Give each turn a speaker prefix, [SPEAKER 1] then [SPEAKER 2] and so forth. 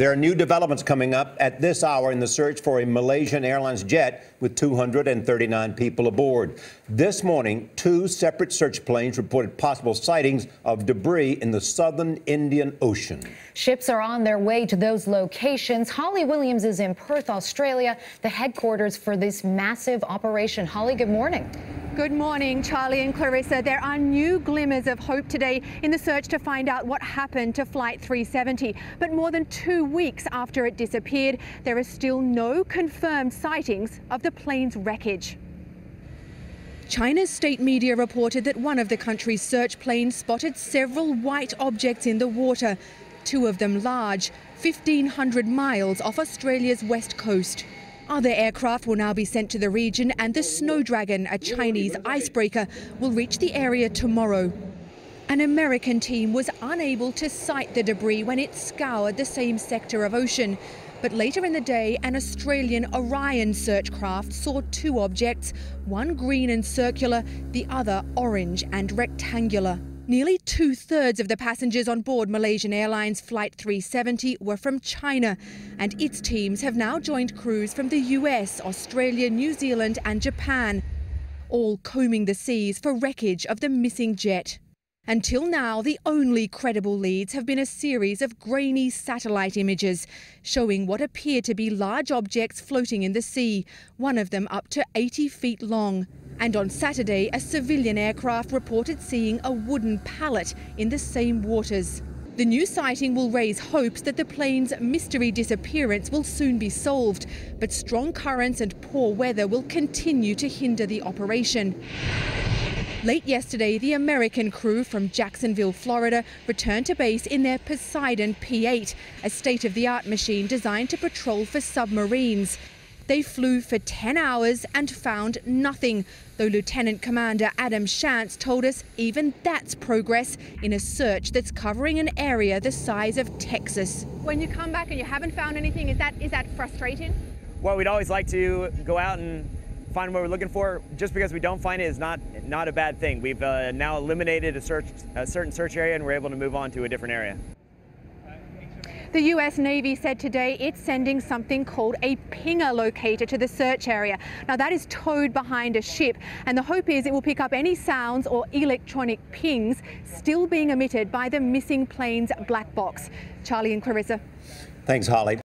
[SPEAKER 1] There are new developments coming up at this hour in the search for a Malaysian Airlines jet with 239 people aboard. This morning, two separate search planes reported possible sightings of debris in the southern Indian Ocean.
[SPEAKER 2] Ships are on their way to those locations. Holly Williams is in Perth, Australia, the headquarters for this massive operation. Holly, good morning.
[SPEAKER 3] Good morning, Charlie and Clarissa. There are new glimmers of hope today in the search to find out what happened to Flight 370. But more than 2 weeks after it disappeared, there are still no confirmed sightings of the plane's wreckage. China's state media reported that one of the country's search planes spotted several white objects in the water, two of them large, 1,500 miles off Australia's west coast. Other aircraft will now be sent to the region, and the Snow Dragon, a Chinese icebreaker, will reach the area tomorrow. An American team was unable to sight the debris when it scoured the same sector of ocean. But later in the day, an Australian Orion search craft saw two objects, one green and circular, the other orange and rectangular. Nearly 2/3 of the passengers on board Malaysian Airlines Flight 370 were from China, and its teams have now joined crews from the US, Australia, New Zealand and Japan, all combing the seas for wreckage of the missing jet. Until now, the only credible leads have been a series of grainy satellite images showing what appear to be large objects floating in the sea, one of them up to 80 feet long. And on Saturday, a civilian aircraft reported seeing a wooden pallet in the same waters. The new sighting will raise hopes that the plane's mystery disappearance will soon be solved, but strong currents and poor weather will continue to hinder the operation. Late yesterday, the American crew from Jacksonville, Florida, returned to base in their Poseidon P-8, a state-of-the-art machine designed to patrol for submarines. They flew for 10 hours and found nothing, though Lieutenant Commander Adam Shantz told us even that's progress in a search that's covering an area the size of Texas. When you come back and you haven't found anything, is that frustrating?
[SPEAKER 4] Well, we'd always like to go out and find what we're looking for. Just because we don't find it is not a bad thing. We've now eliminated a certain search area, and we're able to move on to a different area.
[SPEAKER 3] The US Navy said today it's sending something called a pinger locator to the search area. Now that is towed behind a ship, and the hope is it will pick up any sounds or electronic pings still being emitted by the missing plane's black box. Charlie and Clarissa.
[SPEAKER 1] Thanks, Holly.